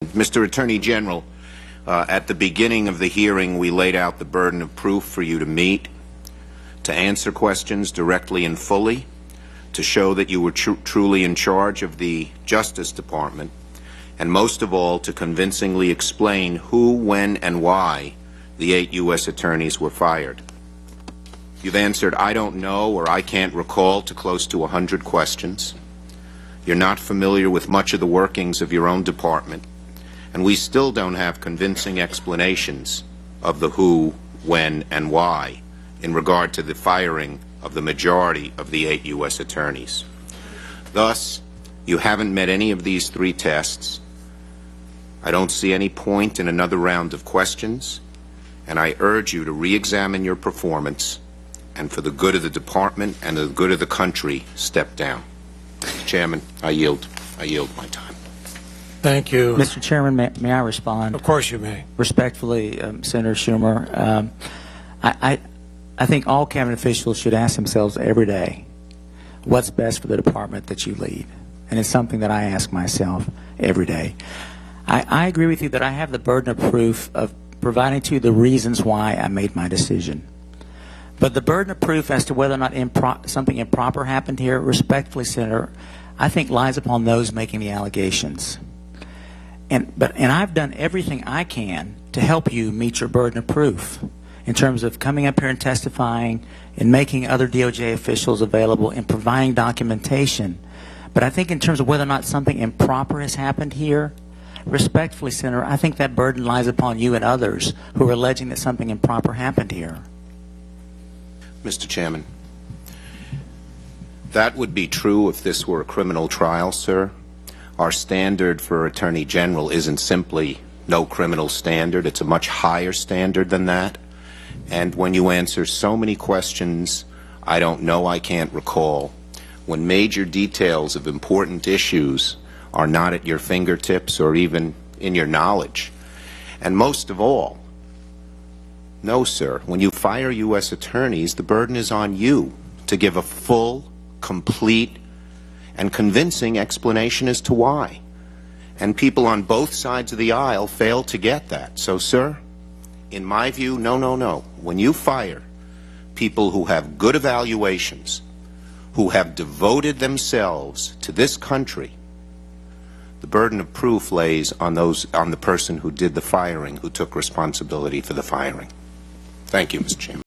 Mr. Attorney General, at the beginning of the hearing, we laid out the burden of proof for you to meet, to answer questions directly and fully, to show that you were truly in charge of the Justice Department, and most of all, to convincingly explain who, when, and why the 8 U.S. attorneys were fired. You've answered, "I don't know," or "I can't recall," to close to 100 questions. You're not familiar with much of the workings of your own department, and we still don't have convincing explanations of the who, when, and why in regard to the firing of the majority of the 8 U.S. attorneys. Thus, you haven't met any of these 3 tests. I don't see any point in another round of questions, and I urge you to re-examine your performance, and for the good of the department and the good of the country, step down. Mr. Chairman, I yield my time. Thank you. Mr. Chairman, may I respond? Of course you may. Respectfully, Senator Schumer, I think all cabinet officials should ask themselves every day, what's best for the department that you lead? And it's something that I ask myself every day. I agree with you that I have the burden of proof of providing to you the reasons why I made my decision. But the burden of proof as to whether or not something improper happened here, respectfully, Senator, I think lies upon those making the allegations. And I've done everything I can to help you meet your burden of proof in terms of coming up here and testifying and making other DOJ officials available and providing documentation. But I think in terms of whether or not something improper has happened here, respectfully, Senator, I think that burden lies upon you and others who are alleging that something improper happened here. Mr. Chairman, that would be true if this were a criminal trial, sir. Our standard for Attorney General isn't simply no criminal standard. It's a much higher standard than that. And when you answer so many questions, I don't know, I can't recall, when major details of important issues are not at your fingertips or even in your knowledge. And most of all, no, sir, when you fire U.S. attorneys, the burden is on you to give a full, complete, and convincing explanation as to why. And people on both sides of the aisle fail to get that. So, sir, in my view, no, no, no. When you fire people who have good evaluations, who have devoted themselves to this country, the burden of proof lays on the person who did the firing, who took responsibility for the firing. Thank you, Mr. Chairman.